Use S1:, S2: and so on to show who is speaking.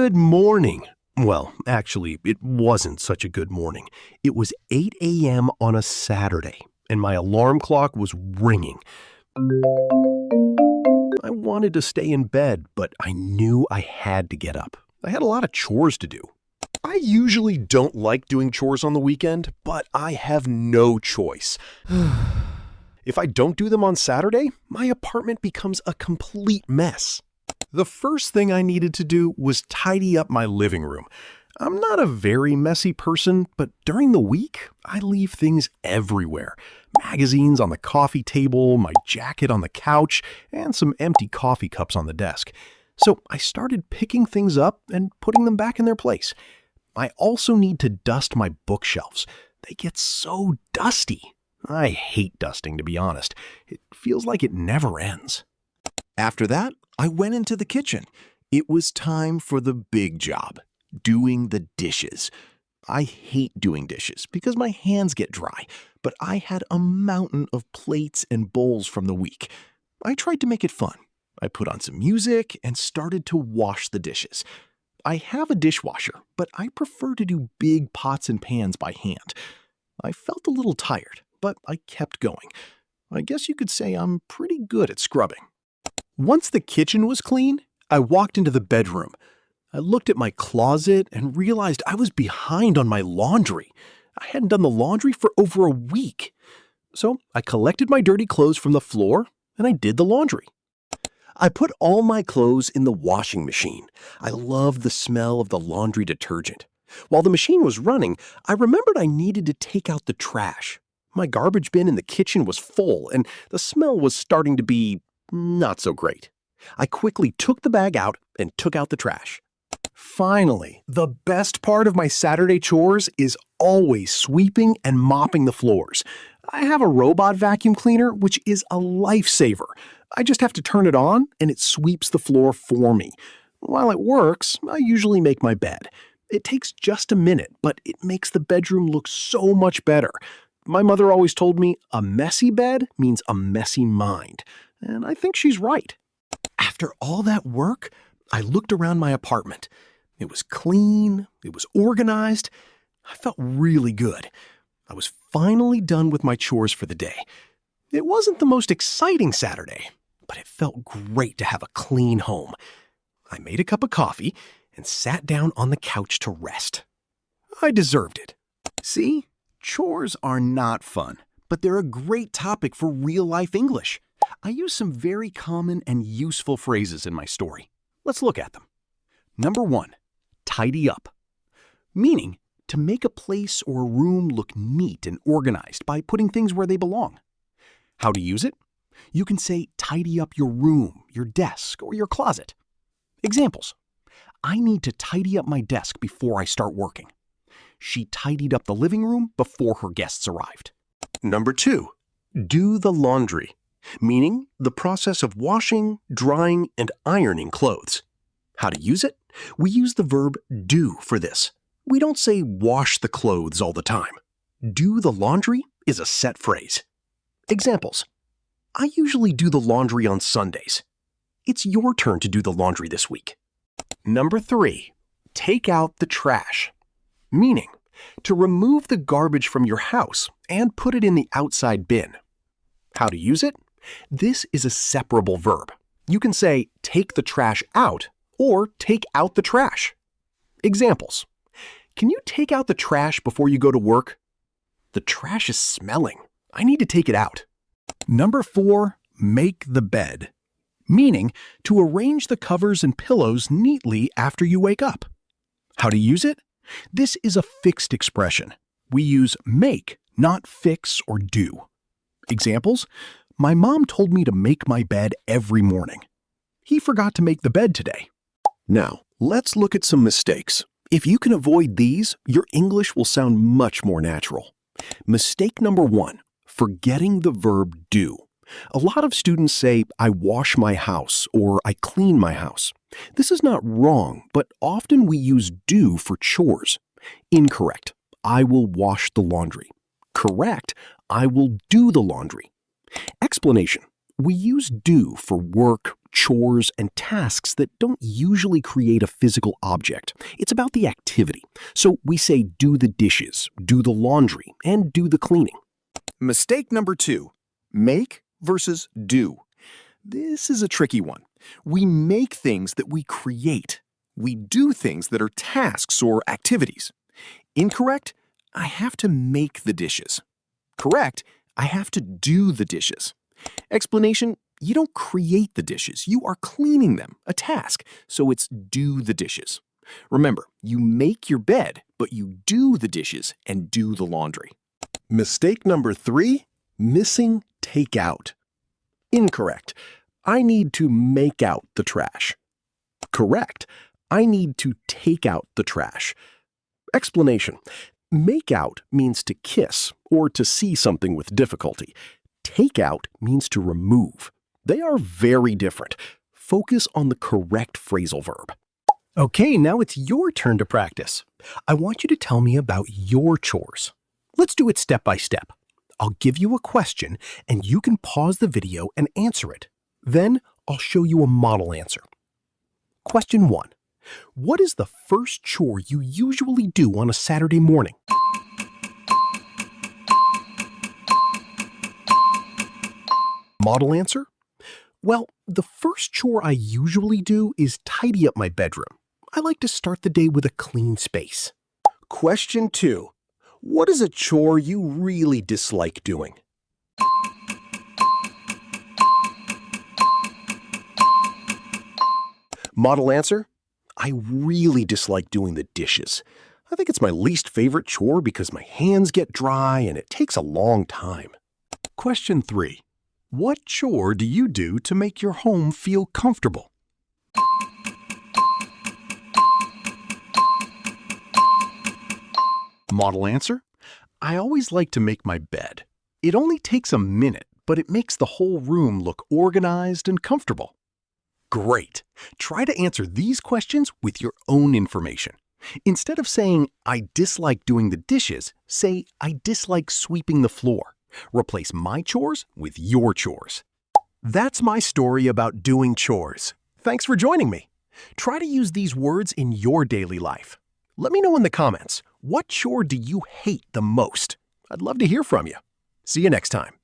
S1: Good morning. Well, actually, it wasn't such a good morning. It was 8 a.m. on a Saturday, and my alarm clock was ringing. I wanted to stay in bed, but I knew I had to get up. I had a lot of chores to do. I usually don't like doing chores on the weekend, but I have no choice. If I don't do them on Saturday, my apartment becomes a complete mess. The first thing I needed to do was tidy up my living room. I'm not a very messy person, but during the week, I leave things everywhere. Magazines on the coffee table, my jacket on the couch, and some empty coffee cups on the desk. So I started picking things up and putting them back in their place. I also need to dust my bookshelves. They get so dusty. I hate dusting, to be honest. It feels like it never ends.
S2: After that, I went into the kitchen. It was time for the big job, doing the dishes. I hate doing dishes because my hands get dry, but I had a mountain of plates and bowls from the week. I tried to make it fun. I put on some music and started to wash the dishes. I have a dishwasher, but I prefer to do big pots and pans by hand. I felt a little tired, but I kept going. I guess you could say I'm pretty good at scrubbing. Once the kitchen was clean, I walked into the bedroom. I looked at my closet and realized I was behind on my laundry. I hadn't done the laundry for over a week. So I collected my dirty clothes from the floor and I did the laundry. I put all my clothes in the washing machine. I loved the smell of the laundry detergent. While the machine was running, I remembered I needed to take out the trash. My garbage bin in the kitchen was full and the smell was starting to be not so great. I quickly took the bag out and took out the trash. Finally, the best part of my Saturday chores is always sweeping and mopping the floors. I have a robot vacuum cleaner, which is a lifesaver. I just have to turn it on and it sweeps the floor for me. While it works, I usually make my bed. It takes just a minute, but it makes the bedroom look so much better. My mother always told me a messy bed means a messy mind. And I think she's right. After all that work, I looked around my apartment. It was clean, it was organized. I felt really good. I was finally done with my chores for the day. It wasn't the most exciting Saturday, but it felt great to have a clean home. I made a cup of coffee and sat down on the couch to rest. I deserved it. See, chores are not fun, but they're a great topic for real-life English. I use some very common and useful phrases in my story. Let's look at them. Number 1, tidy up. Meaning to make a place or a room look neat and organized by putting things where they belong. How to use it? You can say tidy up your room, your desk, or your closet. Examples. I need to tidy up my desk before I start working. She tidied up the living room before her guests arrived.
S1: Number 2, do the laundry. Meaning the process of washing, drying, and ironing clothes. How to use it? We use the verb do for this. We don't say wash the clothes all the time. Do the laundry is a set phrase. Examples. I usually do the laundry on Sundays. It's your turn to do the laundry this week. Number 3, take out the trash. Meaning to remove the garbage from your house and put it in the outside bin. How to use it? This is a separable verb. You can say take the trash out or take out the trash. Examples. Can you take out the trash before you go to work? The trash is smelling. I need to take it out. Number 4, make the bed. Meaning to arrange the covers and pillows neatly after you wake up. How to use it? This is a fixed expression. We use make, not fix or do. Examples. My mom told me to make my bed every morning. He forgot to make the bed today. Now, let's look at some mistakes. If you can avoid these, your English will sound much more natural. Mistake number 1, forgetting the verb do. A lot of students say, I wash my house or I clean my house. This is not wrong, but often we use do for chores. Incorrect. I will wash the laundry. Correct. I will do the laundry. Explanation. We use do for work, chores, and tasks that don't usually create a physical object. It's about the activity. So we say do the dishes, do the laundry, and do the cleaning.
S2: Mistake number 2, make versus do. This is a tricky one. We make things that we create. We do things that are tasks or activities. Incorrect, I have to make the dishes. Correct, I have to do the dishes. Explanation, you don't create the dishes, you are cleaning them, a task, so it's do the dishes. Remember, you make your bed, but you do the dishes and do the laundry.
S1: Mistake number 3, missing take out. Incorrect. I need to make out the trash. Correct. I need to take out the trash. Explanation. Make out means to kiss or to see something with difficulty. Take out means to remove. They are very different. Focus on the correct phrasal verb. Okay, now it's your turn to practice. I want you to tell me about your chores. Let's do it step by step. I'll give you a question and you can pause the video and answer it. Then I'll show you a model answer. Question 1. What is the first chore you usually do on a Saturday morning? Model answer? Well, the first chore I usually do is tidy up my bedroom. I like to start the day with a clean space. Question 2. What is a chore you really dislike doing? Model answer? I really dislike doing the dishes. I think it's my least favorite chore because my hands get dry and it takes a long time. Question 3. What chore do you do to make your home feel comfortable? Model answer? I always like to make my bed. It only takes a minute, but it makes the whole room look organized and comfortable. Great! Try to answer these questions with your own information. Instead of saying, I dislike doing the dishes, say, I dislike sweeping the floor. Replace my chores with your chores. That's my story about doing chores. Thanks for joining me. Try to use these words in your daily life. Let me know in the comments, what chore do you hate the most? I'd love to hear from you. See you next time.